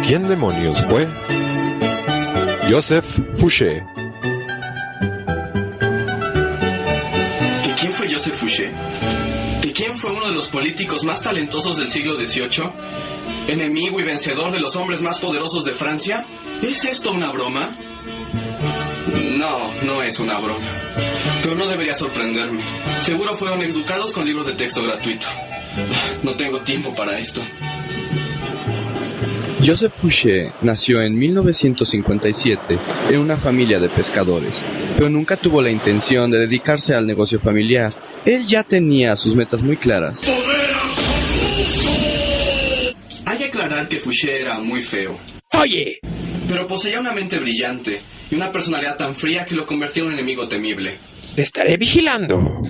¿Quién demonios fue? Joseph Fouché. ¿Que quién fue Joseph Fouché? ¿Que quién fue uno de los políticos más talentosos del siglo XVIII? ¿Enemigo y vencedor de los hombres más poderosos de Francia? ¿Es esto una broma? No, no es una broma. Pero no debería sorprenderme. Seguro fueron educados con libros de texto gratuito. No tengo tiempo para esto. Joseph Fouché nació en 1957 en una familia de pescadores, pero nunca tuvo la intención de dedicarse al negocio familiar. Él ya tenía sus metas muy claras. Hay que aclarar que Fouché era muy feo. ¡Oye! Pero poseía una mente brillante y una personalidad tan fría que lo convertía en un enemigo temible. Te estaré vigilando.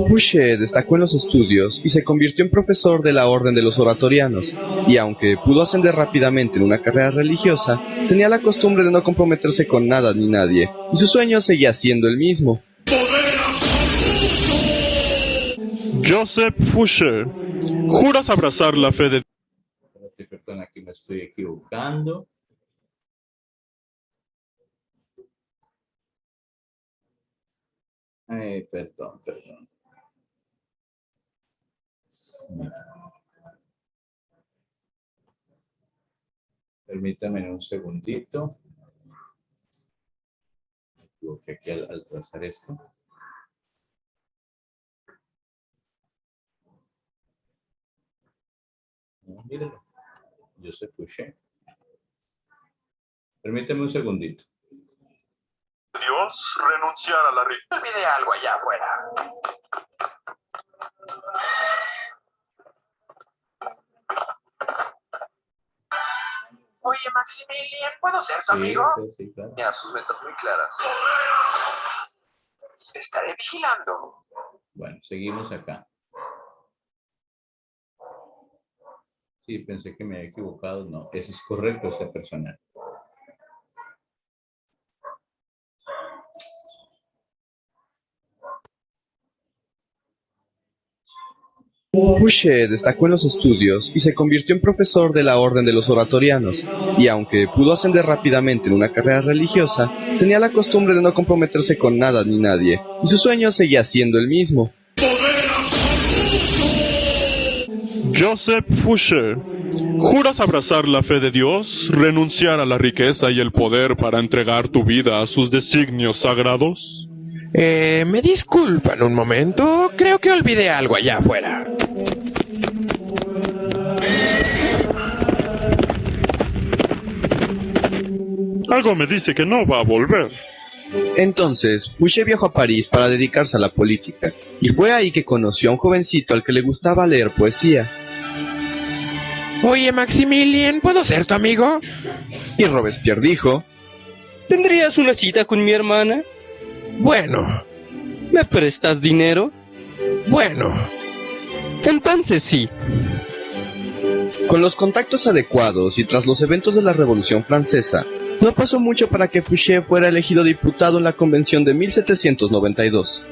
Fouché destacó en los estudios y se convirtió en profesor de la Orden de los Oratorianos, y aunque pudo ascender rápidamente en una carrera religiosa, tenía la costumbre de no comprometerse con nada ni nadie, y su sueño seguía siendo el mismo. Joseph Fouché, ¿juras abrazar la fe de Dios? Perdón, aquí me estoy equivocando. Perdón. Sí. Permítame un segundito. Me equivoqué aquí al trazar esto. No, míralo. Joseph Fouché. Permíteme un segundito. Dios renunciar a la riqueza. Olvidé algo allá afuera. Oye, Maximilian, ¿puedo ser tu amigo? Sí, claro. Tenía sus metas muy claras. Te estaré vigilando. Bueno, seguimos acá. Sí, pensé que me había equivocado. No, ese es correcto, este personaje. Fouché destacó en los estudios y se convirtió en profesor de la Orden de los Oratorianos, y aunque pudo ascender rápidamente en una carrera religiosa, tenía la costumbre de no comprometerse con nada ni nadie, y su sueño seguía siendo el mismo. Joseph Fouché, ¿juras abrazar la fe de Dios, renunciar a la riqueza y el poder para entregar tu vida a sus designios sagrados? Me disculpan un momento. Creo que olvidé algo allá afuera. Algo me dice que no va a volver. Entonces, Fouché viajó a París para dedicarse a la política, y fue ahí que conoció a un jovencito al que le gustaba leer poesía. Oye, Maximilian, ¿puedo ser tu amigo? Y Robespierre dijo: ¿Tendrías una cita con mi hermana? Bueno, ¿Me prestas dinero? bueno. Entonces sí. Con los contactos adecuados y tras los eventos de la Revolución Francesa, no pasó mucho para que Fouché fuera elegido diputado en la Convención de 1792.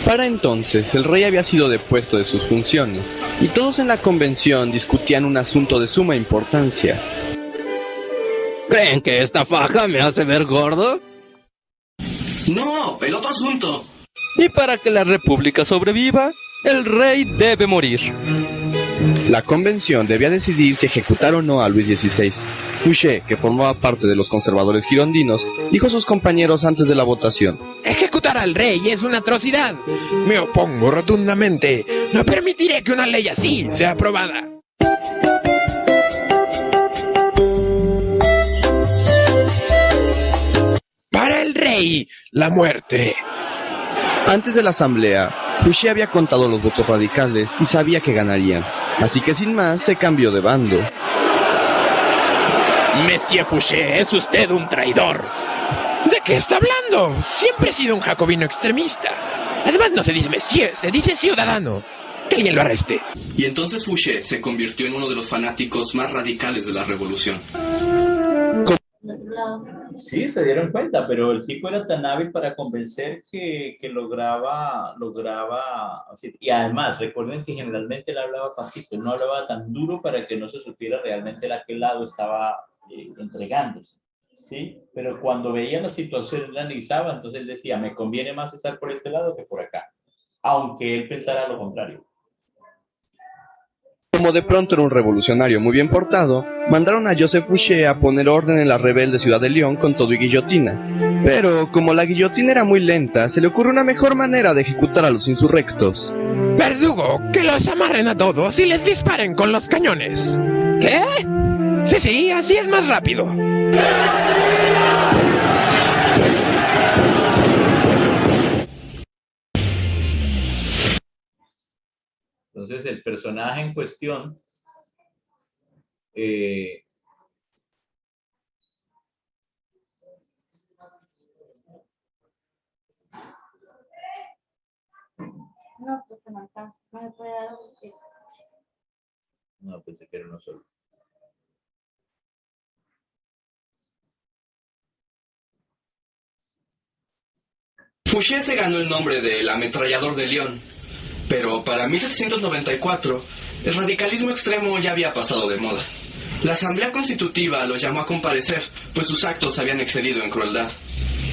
Para entonces, el rey había sido depuesto de sus funciones, y todos en la convención discutían un asunto de suma importancia. ¿Creen que esta faja me hace ver gordo? No, el otro asunto. Y para que la república sobreviva, el rey debe morir. La convención debía decidir si ejecutar o no a Luis XVI. Fouché, que formaba parte de los conservadores girondinos, dijo a sus compañeros antes de la votación: Ejecutar al rey es una atrocidad. Me opongo rotundamente. No permitiré que una ley así sea aprobada. Para el rey, la muerte. Antes de la asamblea, Fouché había contado los votos radicales y sabía que ganarían, así que sin más se cambió de bando. Monsieur Fouché, es usted un traidor. ¿De qué está hablando? Siempre he sido un jacobino extremista. Además no se dice monsieur, se dice ciudadano. Que alguien lo arreste. Y entonces Fouché se convirtió en uno de los fanáticos más radicales de la revolución. Sí, se dieron cuenta, pero el tipo era tan hábil para convencer que lograba, y además, recuerden que generalmente él hablaba pasito, él no hablaba tan duro para que no se supiera realmente a qué lado estaba entregándose, ¿sí? Pero cuando veía la situación, él analizaba, entonces él decía, me conviene más estar por este lado que por acá, aunque él pensara lo contrario. Como de pronto era un revolucionario muy bien portado, mandaron a Joseph Fouché a poner orden en la rebelde ciudad de Lyon con todo y guillotina. Pero como la guillotina era muy lenta, se le ocurrió una mejor manera de ejecutar a los insurrectos. Verdugo, que los amarren a todos y les disparen con los cañones. ¿Qué? Sí, así es más rápido. Entonces el personaje en cuestión no, pues se me alcanza. No me puede dar un tip. no, pensé que era uno solo. Fouché se ganó el nombre del ametrallador de Lyon, pero para 1794 el radicalismo extremo ya había pasado de moda. La Asamblea Constitutiva los llamó a comparecer, pues sus actos habían excedido en crueldad.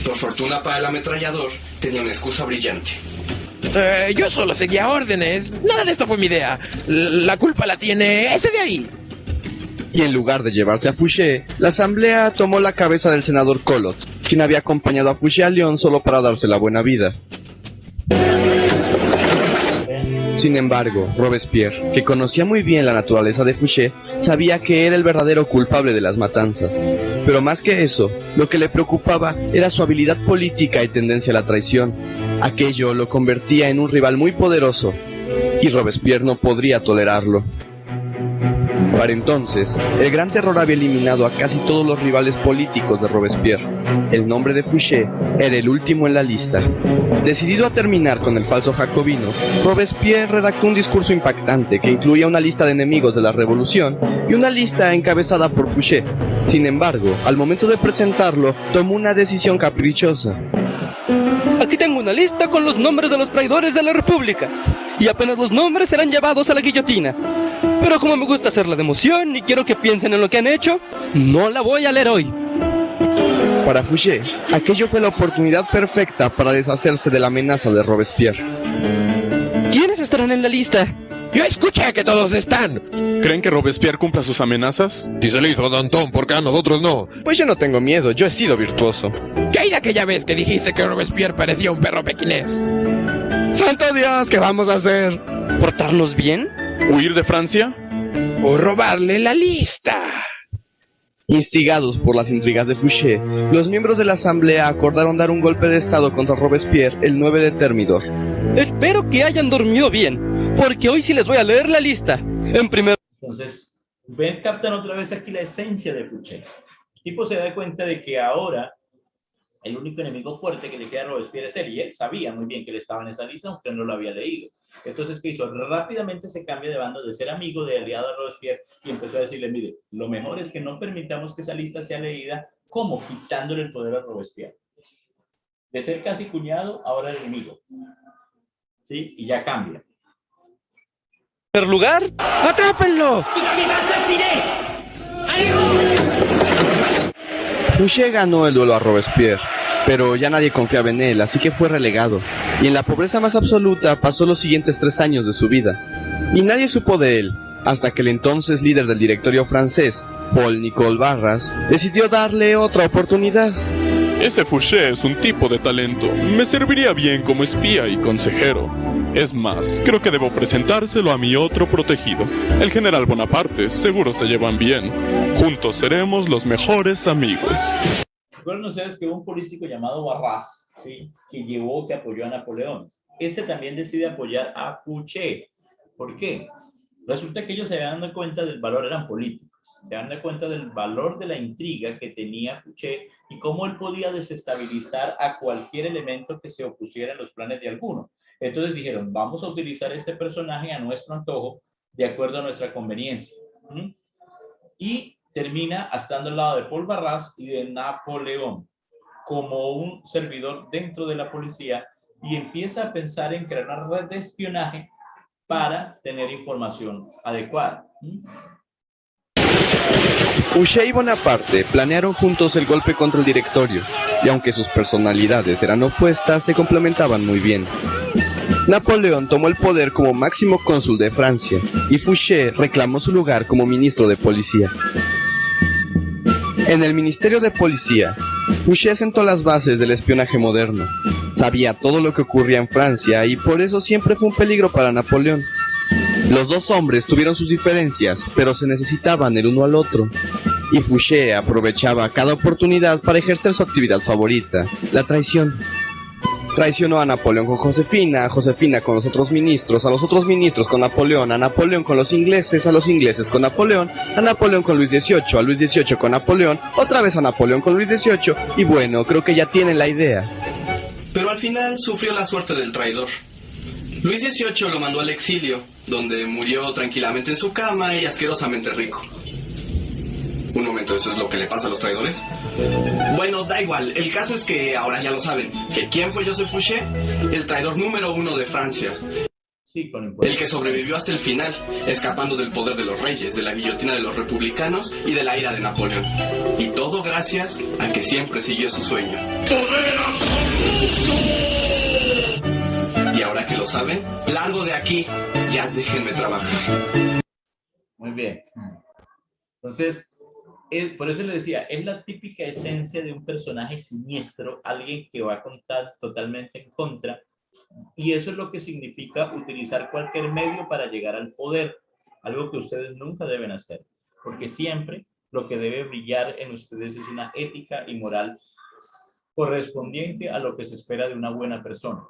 Por fortuna para el ametrallador, tenía una excusa brillante. Yo solo seguía órdenes. Nada de esto fue mi idea. La culpa la tiene ese de ahí. Y en lugar de llevarse a Fouché, la asamblea tomó la cabeza del senador Collot, quien había acompañado a Fouché a Lyon solo para darse la buena vida. Sin embargo, Robespierre, que conocía muy bien la naturaleza de Fouché, sabía que era el verdadero culpable de las matanzas. Pero más que eso, lo que le preocupaba era su habilidad política y tendencia a la traición. Aquello lo convertía en un rival muy poderoso, y Robespierre no podría tolerarlo. Para entonces, el Gran Terror había eliminado a casi todos los rivales políticos de Robespierre. El nombre de Fouché era el último en la lista. Decidido a terminar con el falso jacobino, Robespierre redactó un discurso impactante que incluía una lista de enemigos de la revolución y una lista encabezada por Fouché. Sin embargo, al momento de presentarlo, tomó una decisión caprichosa. Aquí tengo una lista con los nombres de los traidores de la República, y apenas los nombres serán llevados a la guillotina. Pero como me gusta hacerla de emoción y quiero que piensen en lo que han hecho, no la voy a leer hoy. Para Fouché, aquello fue la oportunidad perfecta para deshacerse de la amenaza de Robespierre. ¿Quiénes estarán en la lista? Yo escuché que todos están. ¿Creen que Robespierre cumpla sus amenazas? Si se le hizo a Danton, ¿por qué a nosotros no? Pues yo no tengo miedo, yo he sido virtuoso. ¿Qué hay de aquella vez que dijiste que Robespierre parecía un perro pequinés? ¡Santo Dios! ¿Qué vamos a hacer? ¿Portarnos bien? ¿Huir de Francia? ¿O robarle la lista? Instigados por las intrigas de Fouché, los miembros de la asamblea acordaron dar un golpe de estado contra Robespierre el 9 de Thermidor. Espero que hayan dormido bien, porque hoy sí les voy a leer la lista. En primer... Entonces, ven, captan otra vez aquí la esencia de Fouché. El tipo se da cuenta de que ahora el único enemigo fuerte que le queda a Robespierre es él, y él sabía muy bien que él estaba en esa lista, aunque no lo había leído. Entonces, ¿qué hizo? Rápidamente se cambia de bando de ser amigo, de aliado a Robespierre, y empezó a decirle, mire, lo mejor es que no permitamos que esa lista sea leída, como quitándole el poder a Robespierre. De ser casi cuñado, ahora enemigo. ¿Sí? Y ya cambia. En primer lugar, ¡Atrápenlo! Fouché ganó el duelo a Robespierre, pero ya nadie confiaba en él, así que fue relegado, y en la pobreza más absoluta pasó los siguientes 3 años de su vida. Y nadie supo de él, hasta que el entonces líder del directorio francés, Paul-Nicole Barras, decidió darle otra oportunidad. Ese Fouché es un tipo de talento. Me serviría bien como espía y consejero. Es más, creo que debo presentárselo a mi otro protegido, el general Bonaparte. Seguro se llevan bien. Juntos seremos los mejores amigos. Recuerden ustedes que hubo un político llamado Barras, ¿sí?, que apoyó a Napoleón. Este también decide apoyar a Fouché. ¿Por qué? Resulta que ellos se habían dado cuenta del valor, eran políticos, se habían dado cuenta del valor de la intriga que tenía Fouché y cómo él podía desestabilizar a cualquier elemento que se opusiera a los planes de alguno. Entonces dijeron, vamos a utilizar este personaje a nuestro antojo, de acuerdo a nuestra conveniencia. Y termina estando al lado de Paul Barras y de Napoleón como un servidor dentro de la policía y empieza a pensar en crear una red de espionaje para tener información adecuada. Fouché y Bonaparte planearon juntos el golpe contra el directorio, y aunque sus personalidades eran opuestas, se complementaban muy bien. Napoleón tomó el poder como máximo cónsul de Francia, y Fouché reclamó su lugar como ministro de policía. En el Ministerio de Policía, Fouché sentó las bases del espionaje moderno. Sabía todo lo que ocurría en Francia y por eso siempre fue un peligro para Napoleón. Los dos hombres tuvieron sus diferencias, pero se necesitaban el uno al otro. Y Fouché aprovechaba cada oportunidad para ejercer su actividad favorita, la traición. Traicionó a Napoleón con Josefina, a Josefina con los otros ministros, a los otros ministros con Napoleón, a Napoleón con los ingleses, a los ingleses con Napoleón, a Napoleón con Luis XVIII, a Luis XVIII con Napoleón, otra vez a Napoleón con Luis XVIII, y bueno, creo que ya tienen la idea. Pero al final sufrió la suerte del traidor. Luis XVIII lo mandó al exilio, donde murió tranquilamente en su cama y asquerosamente rico. Un momento, ¿eso es lo que le pasa a los traidores? Bueno, da igual, el caso es que ahora ya lo saben, que ¿quién fue Joseph Fouché? El traidor número 1 de Francia. Sí, El que sobrevivió hasta el final, escapando del poder de los reyes, de la guillotina de los republicanos y de la ira de Napoleón. Y todo gracias a que siempre siguió su sueño. ¡Poder absoluto! Y ahora que lo saben, largo de aquí, ya déjenme trabajar. Muy bien. Entonces, por eso le decía, es la típica esencia de un personaje siniestro, alguien que va a contar totalmente en contra, y eso es lo que significa utilizar cualquier medio para llegar al poder, algo que ustedes nunca deben hacer, porque siempre lo que debe brillar en ustedes es una ética y moral correspondiente a lo que se espera de una buena persona.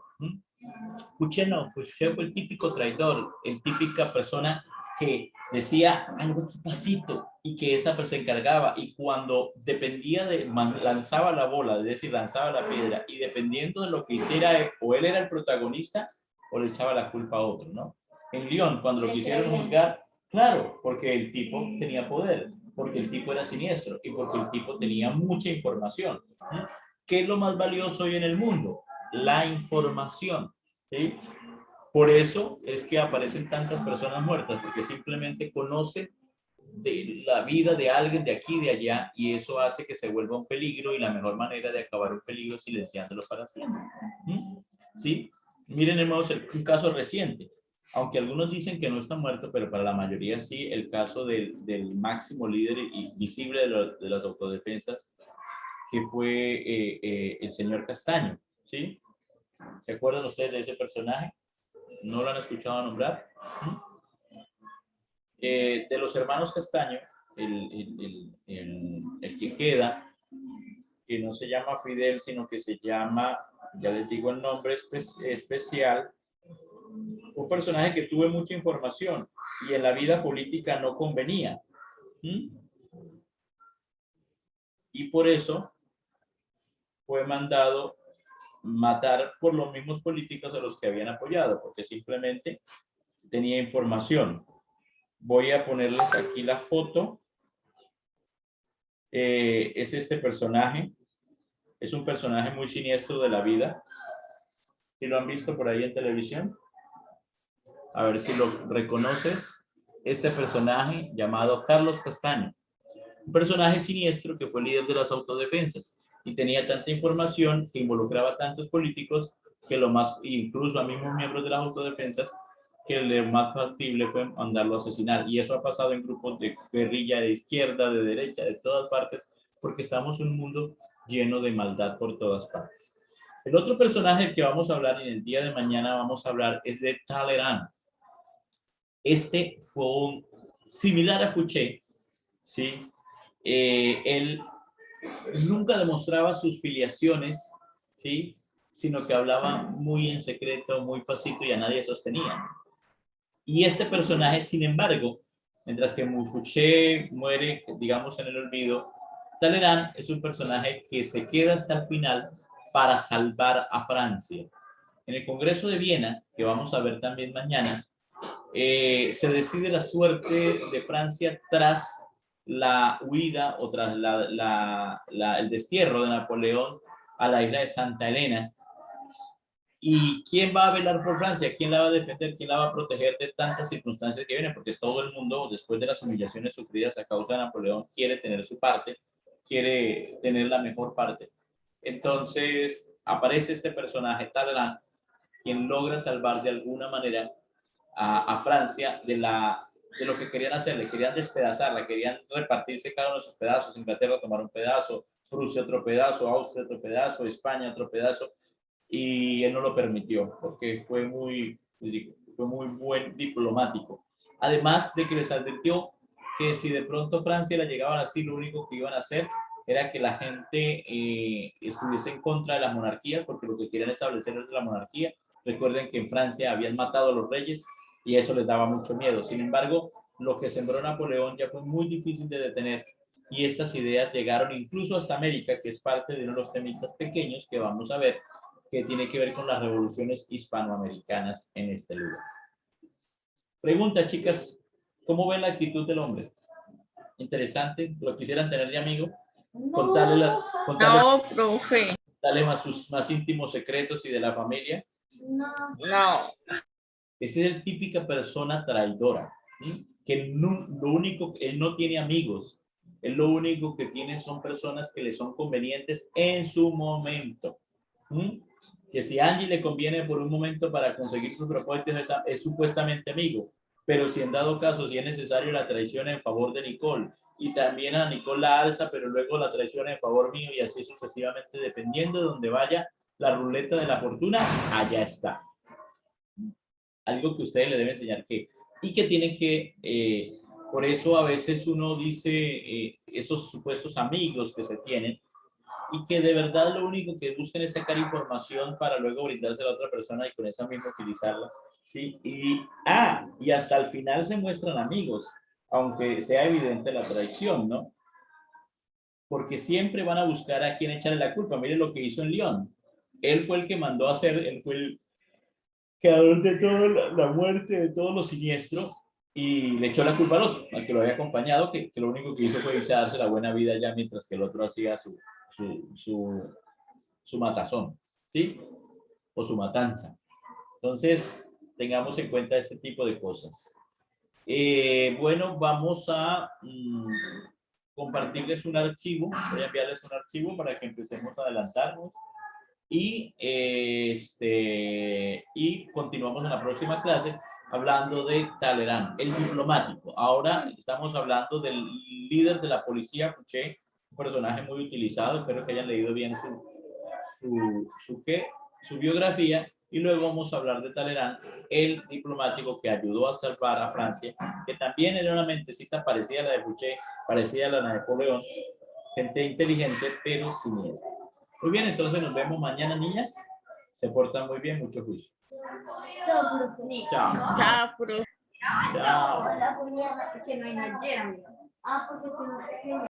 Fouché no, Fouché fue el típico traidor, el típica persona que decía algo aquí pasito y que esa persona se encargaba, y cuando dependía de lanzaba la bola, es decir, lanzaba la piedra, y dependiendo de lo que hiciera o él era el protagonista o le echaba la culpa a otro, ¿no? En Lyon, cuando lo quisieron juzgar, claro, porque el tipo tenía poder, porque el tipo era siniestro y porque el tipo tenía mucha información. ¿Qué es lo más valioso hoy en el mundo? La información, ¿sí? Por eso es que aparecen tantas personas muertas, porque simplemente conocen de la vida de alguien de aquí y de allá, y eso hace que se vuelva un peligro, y la mejor manera de acabar un peligro es silenciándolo para siempre. ¿Sí? Miren, hermanos, un caso reciente, aunque algunos dicen que no está muerto, pero para la mayoría sí, el caso del máximo líder y visible de las autodefensas, que fue el señor Castaño, ¿sí? ¿Se acuerdan ustedes de ese personaje? ¿No lo han escuchado nombrar? De los hermanos Castaño, el que queda, que no se llama Fidel, sino que se llama, ya les digo el nombre especial, un personaje que tuvo mucha información y en la vida política no convenía. Y por eso fue mandado matar por los mismos políticos a los que habían apoyado, porque simplemente tenía información. Voy a ponerles aquí la foto. Es este personaje. Es un personaje muy siniestro de la vida. ¿Sí lo han visto por ahí en televisión? A ver si lo reconoces. Este personaje llamado Carlos Castaño. Un personaje siniestro que fue líder de las autodefensas y tenía tanta información que involucraba a tantos políticos que lo más, incluso a mismos miembros de las autodefensas, que lo más factible fue mandarlo a asesinar. Y eso ha pasado en grupos de guerrilla de izquierda, de derecha, de todas partes, porque estamos en un mundo lleno de maldad por todas partes. El otro personaje que vamos a hablar y en el día de mañana vamos a hablar es de Talleyrand. Este fue un similar a Fouché, ¿sí? Él nunca demostraba sus filiaciones, ¿sí? Sino que hablaba muy en secreto, muy pasito, y a nadie sostenía. Y este personaje, sin embargo, mientras que Fouché muere, digamos, en el olvido, Talleyrand es un personaje que se queda hasta el final para salvar a Francia. En el Congreso de Viena, que vamos a ver también mañana, se decide la suerte de Francia tras la huida o tras el destierro de Napoleón a la isla de Santa Elena. ¿Y quién va a velar por Francia? ¿Quién la va a defender? ¿Quién la va a proteger de tantas circunstancias que vienen? Porque todo el mundo, después de las humillaciones sufridas a causa de Napoleón, quiere tener su parte, quiere tener la mejor parte. Entonces aparece este personaje, Talleyrand, quien logra salvar de alguna manera a Francia de lo que querían hacer. Le querían despedazarla, querían repartirse cada uno de sus pedazos. Inglaterra tomar un pedazo, Prusia otro pedazo, Austria otro pedazo, España otro pedazo, y él no lo permitió porque fue muy buen diplomático. Además de que les advirtió que si de pronto Francia la llegaban así, lo único que iban a hacer era que la gente estuviese en contra de la monarquía, porque lo que querían establecer es la monarquía. Recuerden que en Francia habían matado a los reyes y eso les daba mucho miedo. Sin embargo, lo que sembró Napoleón ya fue muy difícil de detener y estas ideas llegaron incluso hasta América, que es parte de uno de los temitas pequeños que vamos a ver, que tiene que ver con las revoluciones hispanoamericanas en este lugar. Pregunta, chicas, ¿cómo ven la actitud del hombre? Interesante, lo quisieran tener de amigo, contarle No, profe. darle sus más íntimos secretos y de la familia. No. Esa es la típica persona traidora, ¿sí? Que él no tiene amigos, él lo único que tiene son personas que le son convenientes en su momento. ¿Sí? Que si Angie le conviene por un momento para conseguir sus propósitos, es supuestamente amigo, pero si en dado caso, si es necesario, la traiciona en favor de Nicole, y también a Nicole la alza, pero luego la traiciona en favor mío, y así sucesivamente, dependiendo de donde vaya la ruleta de la fortuna, allá está. Algo que ustedes le deben enseñar y que tienen que, por eso a veces uno dice esos supuestos amigos que se tienen, y que de verdad lo único que buscan es sacar información para luego brindársela a otra persona y con esa misma utilizarla, ¿sí? Y hasta el final se muestran amigos, aunque sea evidente la traición, ¿no? Porque siempre van a buscar a quien echarle la culpa. Miren lo que hizo en Lyon. Él fue el que mandó a hacer, él fue el creador de toda la muerte, de todo lo siniestro, y le echó la culpa al otro, al que lo había acompañado, que lo único que hizo fue irse a darse la buena vida ya, mientras que el otro hacía su matazón, ¿sí? O su matanza. Entonces, tengamos en cuenta este tipo de cosas. Bueno, vamos a compartirles un archivo. Voy a enviarles un archivo para que empecemos a adelantarnos. Y continuamos en la próxima clase hablando de Talleyrand, el diplomático. Ahora estamos hablando del líder de la policía, Fouché, un personaje muy utilizado. Espero que hayan leído bien su biografía. Y luego vamos a hablar de Talleyrand, el diplomático que ayudó a salvar a Francia, que también era una mentecita parecida a la de Fouché, parecida a la de Napoleón, gente inteligente pero siniestra. Muy bien, entonces nos vemos mañana, niñas. Se portan muy bien, mucho juicio. Chao. Chao, profe. Chao. Que no hay